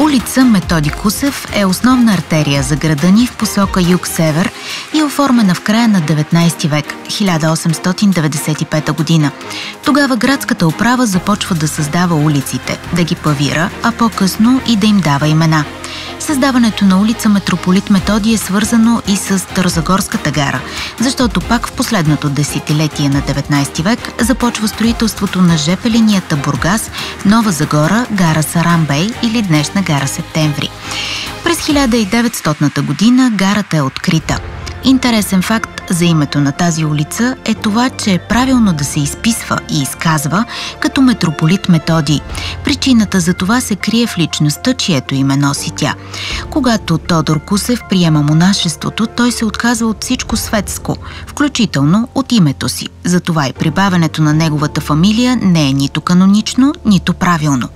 Улица Методи Кусев е основна артерия за града ни в посока юг-север и е оформена в края на 19 век, 1895 година. Тогава градската управа започва да създава улиците, да ги павира, а по-късно и да им дава имена. Създаването на улица Митрополит Методий е свързано и с Старозагорската гара, защото пак в последното десетилетие на 19 век започва строителството на жп линията Бургас, Нова Загора, гара Саранбей или днешна гара Септември. През 1900 година гарата е открита. Интересен факт за името на тази улица е това, че е правилно да се изписва и изказва като Митрополит Методий. Причината за това се крие в личността, чието име носи тя. Когато Тодор Кусев приема монашеството, той се отказва от всичко светско, включително от името си. Затова и прибавянето на неговата фамилия не е нито канонично, нито правилно.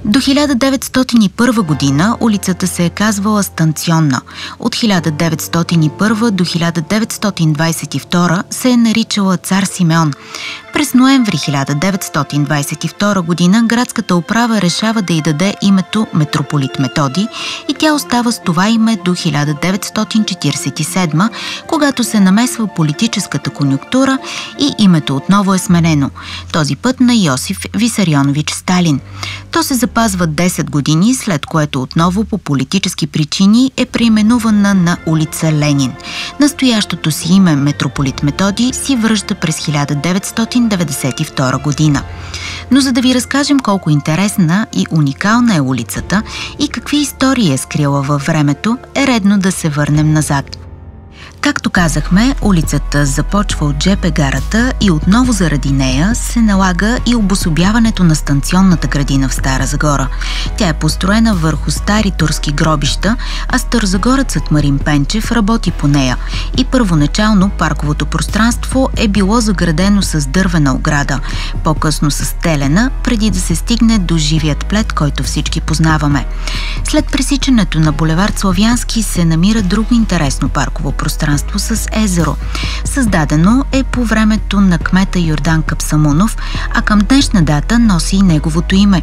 До 1901 година улицата се е казвала Станционна. От 1901 до 1922 се е наричала Цар Симеон. През ноември 1922 година градската управа решава да й даде името Митрополит Методий и тя остава с това име до 1947, когато се намесва политическата конюнктура и името отново е сменено. Този път на Йосиф Висарионович Сталин. То се запазва 10 години, след което отново по политически причини е преименувана на улица Ленин. Настоящото си име Митрополит Методий си връща през 1992 година. Но за да ви разкажем колко интересна и уникална е улицата и какви истории е скрила във времето, е редно да се върнем назад. Както казахме, улицата започва от жп гарата и отново заради нея се налага и обособяването на станционната градина в Стара Загора. Тя е построена върху стари турски гробища, а старозагорецът Марин Пенчев работи по нея и първоначално парковото пространство е било заградено с дървена ограда, по-късно с телена, преди да се стигне до живият плет, който всички познаваме. След пресичането на булевард Славянски се намира друго интересно парково пространство с езеро. Създадено е по времето на кмета Йордан Капсамунов, а към днешна дата носи и неговото име.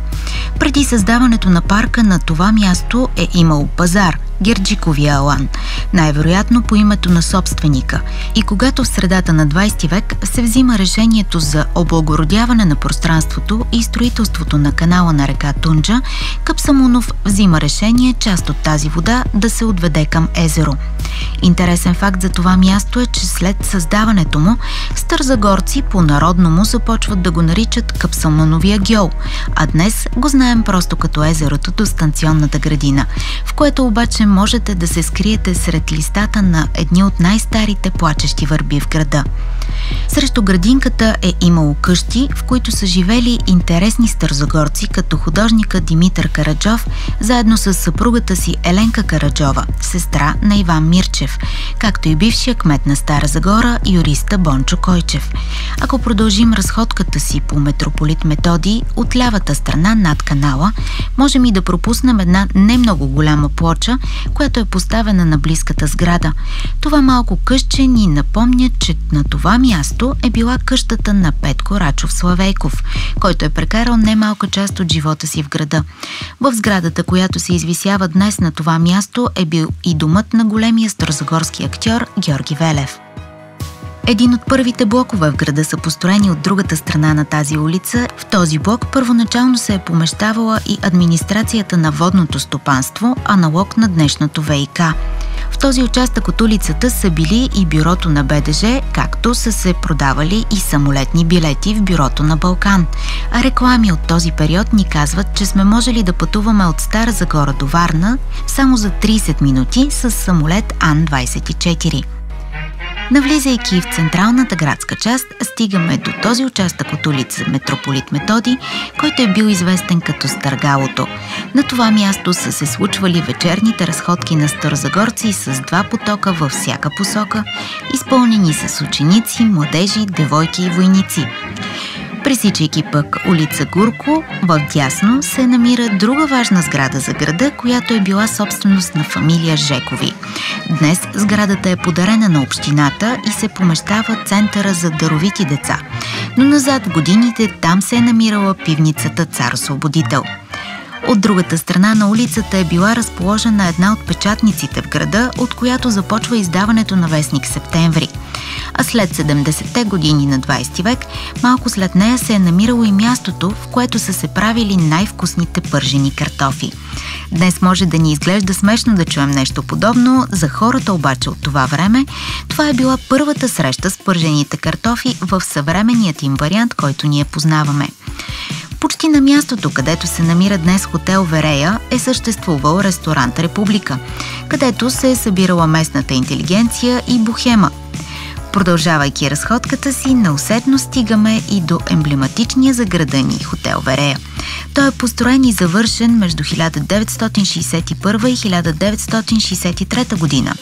Преди създаването на парка на това място е имал пазар – Герджиковия алан, най-вероятно по името на собственика. И когато в средата на 20 век се взима решението за облагородяване на пространството и строителството на канала на река Тунджа, Капсамунов взима решение част от тази вода да се отведе към езеро. Интересен факт за това място е, че след създаването му, старозагорци по-народно му започват да го наричат Капсамуновия гьол, а днес го знаем просто като езерото до станционната градина, в което обаче можете да се скриете сред листата на едни от най-старите плачещи върби в града. Срещу градинката е имало къщи, в които са живели интересни старозагорци, като художника Димитър Караджов, заедно с съпругата си Еленка Караджова, сестра на Иван Мирчев, както и бившия кмет на Стара Загора, юриста Бончо Койчев. Ако продължим разходката си по Митрополит Методий, от лявата страна над канала, можем и да пропуснем една не много голяма плоча, която е поставена на близката сграда. Това малко къщче ни напомня, че на това място е била къщата на Петко Рачов Славейков, който е прекарал немалка част от живота си в града. В сградата, която се извисява днес на това място, е бил и домът на големия старозагорски актьор Георги Велев. Един от първите блокове в града са построени от другата страна на тази улица. В този блок първоначално се е помещавала и администрацията на водното стопанство, аналог на днешното ВиК. В този участък от улицата са били и бюрото на БДЖ, както са се продавали и самолетни билети в бюрото на Балкан. А реклами от този период ни казват, че сме можели да пътуваме от Стара Загора до Варна само за 30 минути с самолет Ан-24. Навлизайки в централната градска част, стигаме до този участък от улица Митрополит Методий, който е бил известен като Стъргалото. На това място са се случвали вечерните разходки на старозагорци с два потока във всяка посока, изпълнени с ученици, младежи, девойки и войници. Пресичайки пък улица Гурко, вдясно се намира друга важна сграда за града, която е била собственост на фамилия Жекови. Днес сградата е подарена на общината и се помещава центъра за даровити деца. Но назад в годините там се е намирала пивницата Цар Освободител. От другата страна на улицата е била разположена една от печатниците в града, от която започва издаването на вестник Септември. А след 70-те години на 20 век, малко след нея се е намирало и мястото, в което са се правили най-вкусните пържени картофи. Днес може да ни изглежда смешно да чуем нещо подобно, за хората обаче от това време, това е била първата среща с пържените картофи в съвременният им вариант, който ние познаваме. Почти на мястото, където се намира днес хотел Верея, е съществувал ресторант Република, където се е събирала местната интелигенция и бухема. Продължавайки разходката си, неусетно стигаме и до емблематичния за града ни хотел Верея. Той е построен и завършен между 1961 и 1963 година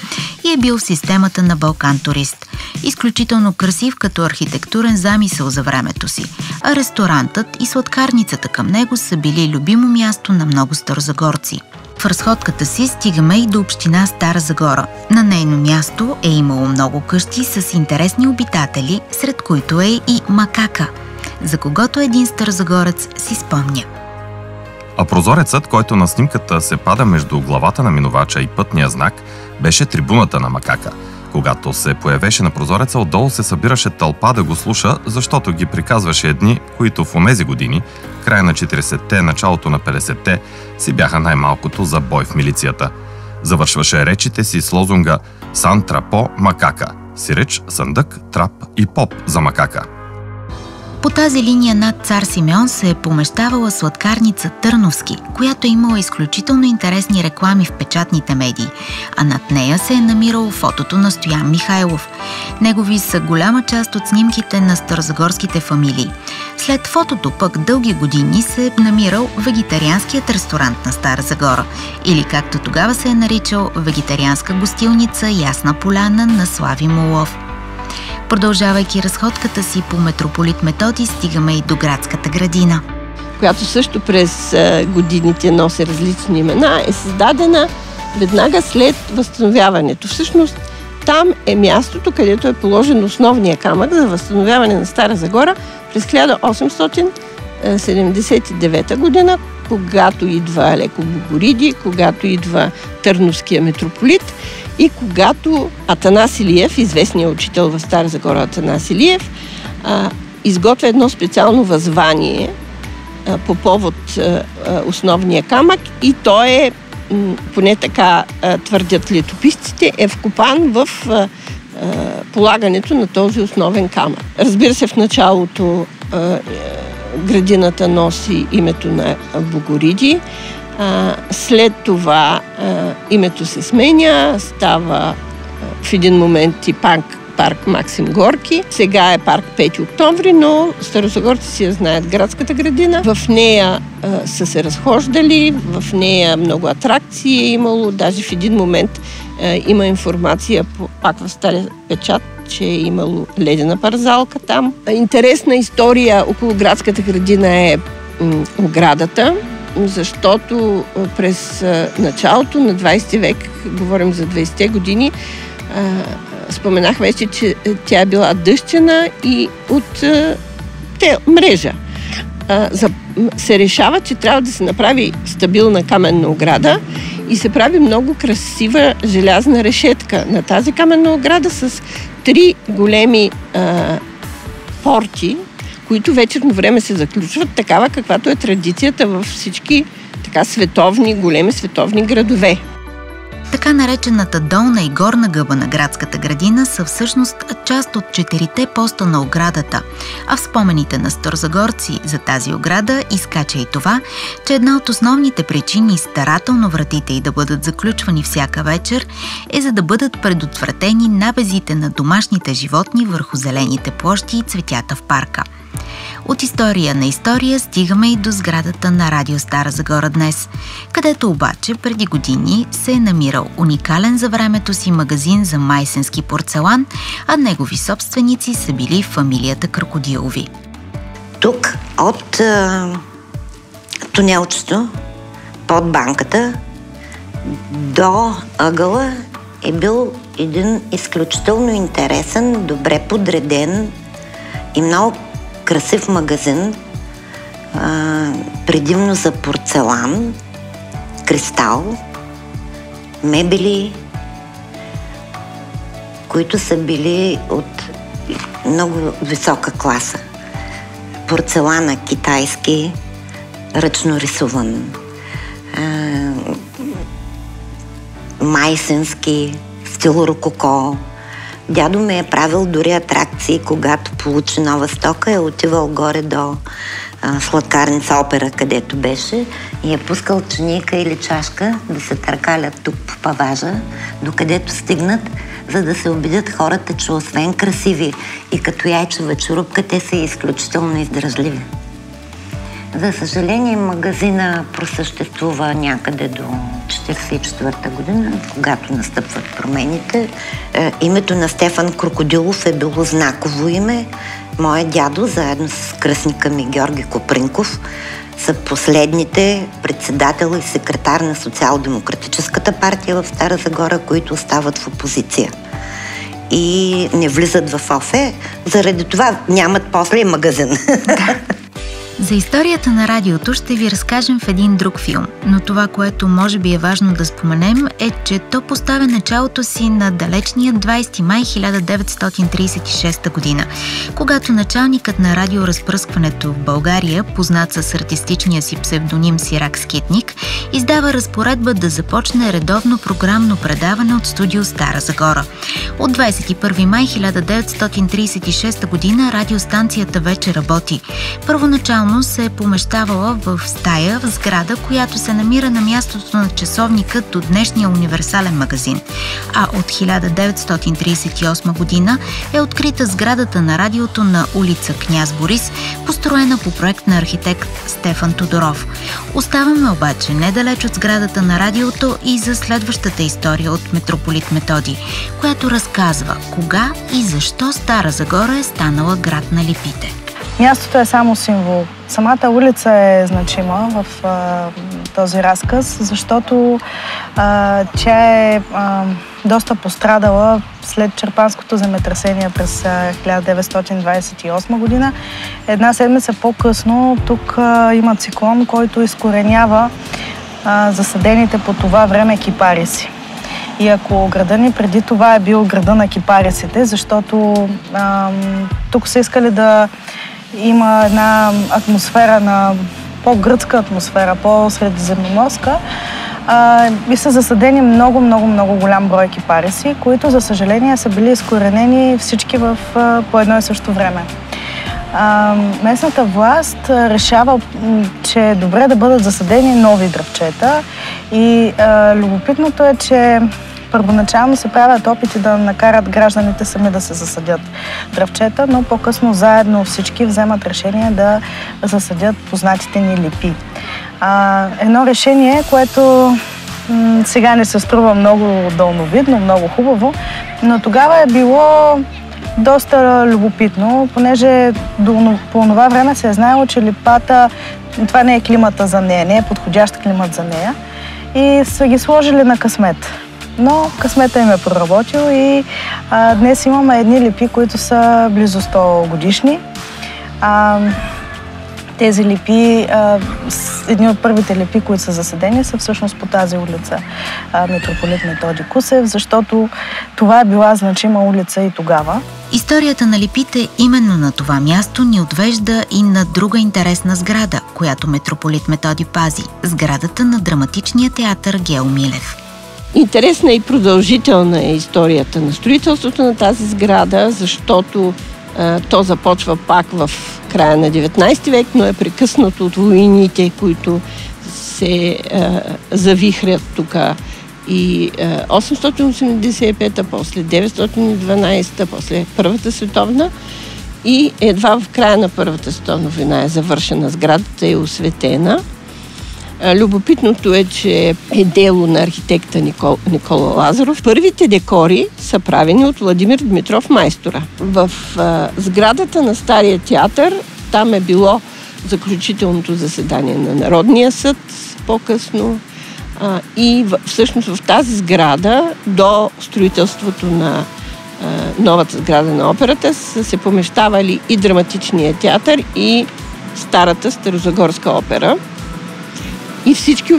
и е бил в системата на Балкан Турист. Изключително красив като архитектурен замисъл за времето си, а ресторантът и сладкарницата към него са били любимо място на много старозагорци. В разходката си стигаме и до община Стара Загора. На нейно място е имало много къщи с интересни обитатели, сред които е и Макака, за когото един старозагорец си спомня. А прозорецът, който на снимката се пада между главата на минувача и пътния знак, беше трибуната на Макака. Когато се появеше на прозореца, отдолу се събираше тълпа да го слуша, защото ги приказваше едни, които в онези години, края на 40-те, началото на 50-те, си бяха най-малкото за бой в милицията. Завършваше речите си с лозунга «Сан Трапо Макака», сиреч, съндък, трап и поп за Макака. По тази линия над Цар Симеон се е помещавала сладкарница Търновски, която е имала изключително интересни реклами в печатните медии, а над нея се е намирало фотото на Стоян Михайлов. Негови са голяма част от снимките на старозагорските фамилии. След фотото пък дълги години се е намирал вегетарианският ресторант на Стара Загора, или както тогава се е наричал вегетарианска гостилница Ясна поляна на Слави Молов. Продължавайки разходката си по митрополит Методий, стигаме и до градската градина, която също през годините носи различни имена, е създадена веднага след възстановяването. Всъщност там е мястото, където е положен основния камък за възстановяване на Стара Загора през 1879 година, когато идва Алеко Богориди, когато идва Търновския митрополит и когато Атанас Илиев, известният учител в Стара Загора Атанас Илиев, изготвя едно специално възвание по повод основния камък и той е, поне така твърдят летописците, е вкопан в полагането на този основен камък. Разбира се, в началото градината носи името на Богориди. След това името се сменя, става в един момент и парк Максим Горки. Сега е парк 5 октомври, но старозагорци си я знаят градската градина. В нея са се разхождали, в нея много атракции е имало. Даже в един момент има информация, пак в стария печат, че е имало ледена парзалка там. Интересна история около градската градина е оградата, защото през началото на 20 век, говорим за 20-те години, споменах вече, че тя е била дъщена и от мрежа. Се решава, че трябва да се направи стабилна каменна ограда и се прави много красива желязна решетка на тази каменна ограда с 3 големи порти, които вечерно време се заключват, такава каквато е традицията във всички така големи световни градове. Така наречената долна и горна гъба на градската градина са всъщност част от 4-те поста на оградата, а в спомените на старозагорци за тази ограда изкача и това, че една от основните причини старателно вратите й да бъдат заключвани всяка вечер е за да бъдат предотвратени набезите на домашните животни върху зелените площи и цветята в парка. От история на история стигаме и до сградата на Радио Стара Загора днес, където обаче преди години се е намирал уникален за времето си магазин за майсенски порцелан, а негови собственици са били фамилията Крокодилови. Тук от тунелчето под банката до ъгъла е бил един изключително интересен, добре подреден и много красив магазин, предимно за порцелан, кристал, мебели, които са били от много висока класа. Порцелана китайски, ръчно рисуван, майсенски, стил рококо. Дядо ме е правил дори атракции, когато получи нова стока, е отивал горе до сладкарница Опера, където беше, и е пускал чаника или чашка да се търкалят тук по паважа, докъдето стигнат, за да се убедят хората, че освен красиви и като яйчева чорупка, те са изключително издръжливи. За съжаление, магазина просъществува някъде до 1944 година, когато настъпват промените. Името на Стефан Крокодилов е било знаково име. Моят дядо, заедно с кръстника ми Георги Копринков, са последните председател и секретар на Социал-демократическата партия в Стара Загора, които остават в опозиция и не влизат в ОФЕ. Заради това нямат после и магазин. За историята на радиото ще ви разкажем в един друг филм, но това, което може би е важно да споменем, е, че то поставя началото си на далечния 20 май 1936 година, когато началникът на радиоразпръскването в България, познат с артистичния си псевдоним Сирак Скитник, издава разпоредба да започне редовно програмно предаване от студио Стара Загора. От 21 май 1936 година радиостанцията вече работи. Първоначално се е помещавала в стая в сграда, която се намира на мястото на часовника до днешния универсален магазин. А от 1938 година е открита сградата на радиото на улица Княз Борис, построена по проект на архитект Стефан Тодоров. Оставаме обаче недалеч от сградата на радиото и за следващата история от митрополит Методий, която разказва кога и защо Стара Загора е станала град на липите. Мястото е само символ. Самата улица е значима в този разказ, защото тя е доста пострадала след Чирпанското земетресение през 1928 година. Една седмица по-късно тук има циклон, който изкоренява засадените по това време кипариси. И ако града ни преди това е бил града на кипарисите, защото тук са искали да има една атмосфера на по-гръцка атмосфера, по-средиземноморска, и са засадени много голям брой кипариси, които, за съжаление, са били изкоренени всички по едно и също време. Местната власт решава, че е добре да бъдат засадени нови дръвчета и любопитното е, че първоначално се правят опити да накарат гражданите сами да се засадят дръвчета, но по-късно заедно всички вземат решение да засадят познатите ни липи. Едно решение, което сега не се струва много дълновидно, много хубаво, но тогава е било доста любопитно, понеже по това време се е знаело, че липата, това не е климата за нея, не е подходящ климат за нея и са ги сложили на късмет. Но късмета им е проработил и днес имаме едни липи, които са близо 100 годишни. Тези липи, едни от първите липи, които са засадени, са всъщност по тази улица митрополит Методий Кусев, защото това е била значима улица и тогава. Историята на липите именно на това място ни отвежда и на друга интересна сграда, която митрополит Методий пази – сградата на драматичния театър Гео Милев. Интересна и продължителна е историята на строителството на тази сграда, защото то започва пак в края на 19 век, но е прекъснато от войните, които се завихрят тук. И 885-та, после 912-та, после Първата световна и едва в края на Първата световна война е завършена сградата и осветена. Любопитното е, че е дело на архитекта Никола Лазаров. Първите декори са правени от Владимир Дмитров майстора. В сградата на Стария театър там е било заключителното заседание на Народния съд по-късно и всъщност в тази сграда до строителството на новата сграда на операта са се помещавали и драматичния театър и старата Старозагорска опера и всички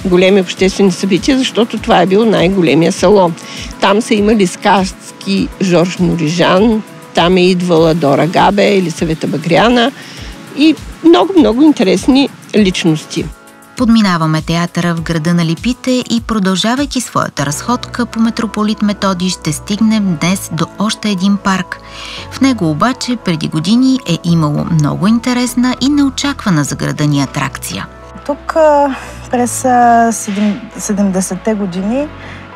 големи обществени събития, защото това е бил най-големия салон. Там са имали сказки Жорж Норижан, там е идвала Дора Габе, Елисавета Багряна и много интересни личности. Подминаваме театъра в града на липите и продължавайки своята разходка по Митрополит Методий ще стигнем днес до още един парк. В него обаче преди години е имало много интересна и неочаквана за града ни атракция. Тук през 70-те години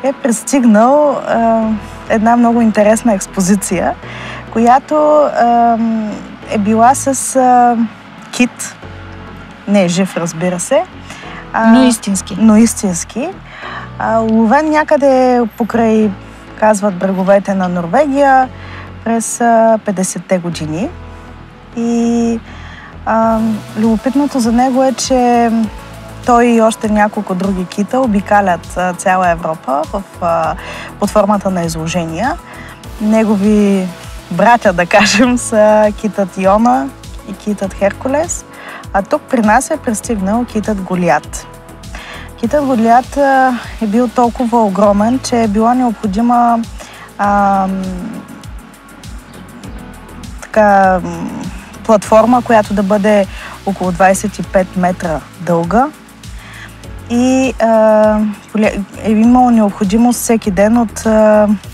е пристигнал една много интересна експозиция, която е била с кит. Не е жив, разбира се. Но истински. Уловен някъде покрай, казват, бреговете на Норвегия през 50-те години. И любопитното за него е, че той и още няколко други кита обикалят цяла Европа под формата на изложения. Негови братя, да кажем, са китът Йона и китът Херкулес, а тук при нас е пристигнал китът Голиат. Китът Голиат е бил толкова огромен, че е била необходима платформа, която да бъде около 25 метра дълга и е имало необходимост всеки ден от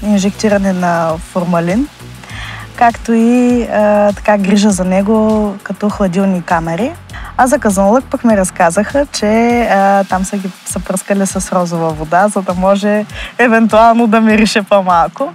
инжектиране на формалин, както и грижа за него като хладилни камери. А за Казанлък пък ми разказаха, че там са ги съпръскали с розова вода, за да може евентуално да мирише по-малко.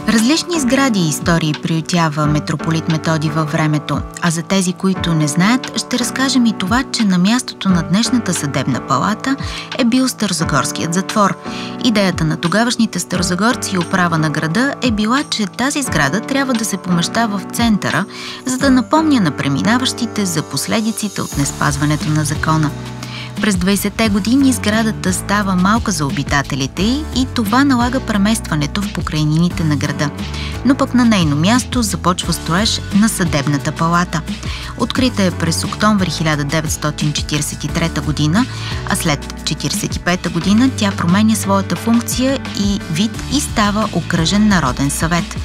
Различни сгради и истории приютява Митрополит Методий във времето, а за тези, които не знаят, ще разкажем и това, че на мястото на днешната съдебна палата е бил Старозагорският затвор. Идеята на тогавашните старозагорци и управа на града е била, че тази сграда трябва да се помещава в центъра, за да напомня на преминаващите за последиците от неспазването на закона. През 20-те години сградата става малка за обитателите и това налага преместването в покрайнините на града. Но пък на нейно място започва строеж на съдебната палата. Открита е през октомври 1943 година, а след 1945 година тя променя своята функция и вид и става окръжен народен съвет.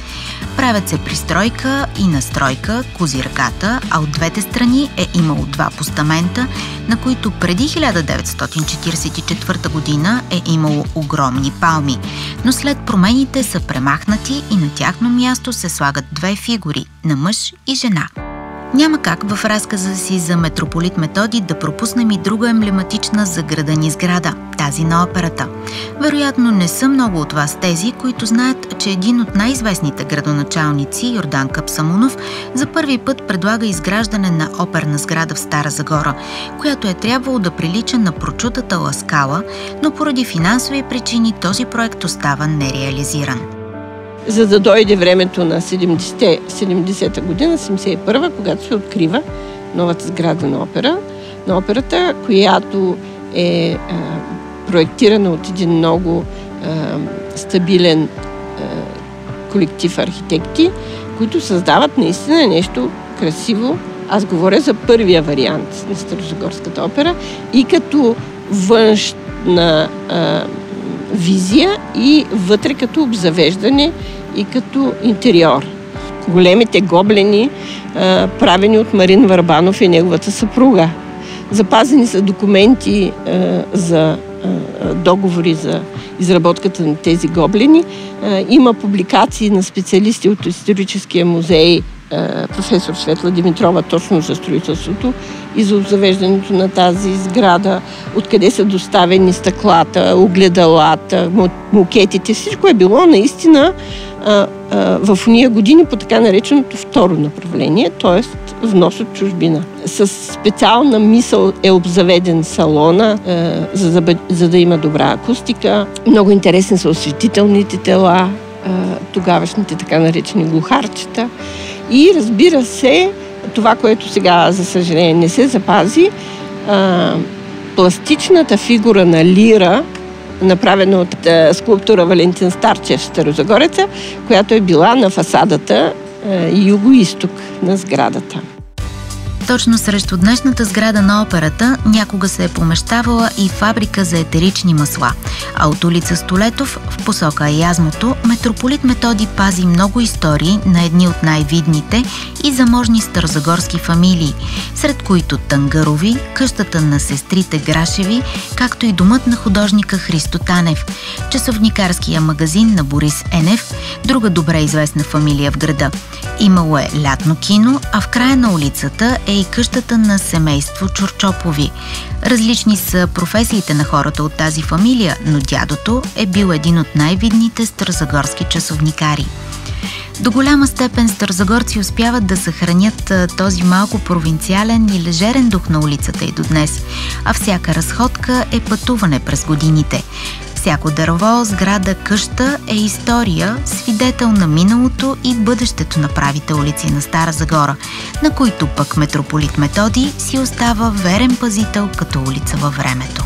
Правят се пристройка и настройка, козирката, а от двете страни е имало два постамента, на които преди 1944 година е имало огромни палми, но след промените са премахнати и на тяхно място се слагат две фигури на мъж и жена. Няма как в разказа си за Митрополит Методий да пропуснем и друга емблематична за града ни сграда – тази на операта. Вероятно не са много от вас тези, които знаят, че един от най-известните градоначалници, Йордан Капсамунов, за първи път предлага изграждане на оперна сграда в Стара Загора, която е трябвало да прилича на прочутата Ла Скала, но поради финансови причини този проект остава нереализиран. За да дойде времето на 70-та година, 71-та, когато се открива новата сграда на операта, която е проектирана от един много стабилен колектив архитекти, които създават наистина нещо красиво. Аз говоря за първия вариант на Старозагорската опера и като външна визия и вътре като обзавеждане и като интериор. Големите гоблени, правени от Марин Върбанов и неговата съпруга. Запазени са документи за договори за изработката на тези гоблени. Има публикации на специалисти от историческия музей, професор Светла Димитрова, точно за строителството и за обзавеждането на тази сграда, откъде са доставени стъклата, огледалата, мокетите. Всичко е било наистина в уния години по така нареченото второ направление, т.е. внос от чужбина. С специална мисъл е обзаведен салона, за да има добра акустика. Много интересни са осветителните тела, тогавашните така наречени глухарчета. И разбира се, това, което сега, за съжаление, не се запази, пластичната фигура на лира, направена от скулптура Валентин Старчев, Старозагореца, която е била на фасадата юго-исток на сградата. Точно срещу днешната сграда на операта някога се е помещавала и фабрика за етерични масла, а от улица Столетов в посока Аязмото митрополит Методий пази много истории на едни от най-видните и заможни старозагорски фамилии, сред които Тангарови, къщата на сестрите Грашеви, както и домът на художника Христо Танев, часовникарския магазин на Борис Енев, друга добре известна фамилия в града. Имало е лятно кино, а в края на улицата е и къщата на семейство Чорчопови. Различни са професиите на хората от тази фамилия, но дядото е бил един от най-видните старозагорски часовникари. До голяма степен старозагорци успяват да съхранят този малко провинциален и лежерен дух на улицата и до днес, а всяка разходка е пътуване през годините. Всяко дърво, сграда, къща е история, свидетел на миналото и бъдещето на правите улици на Стара Загора, на които пък митрополит Методий си остава верен пазител като улица във времето.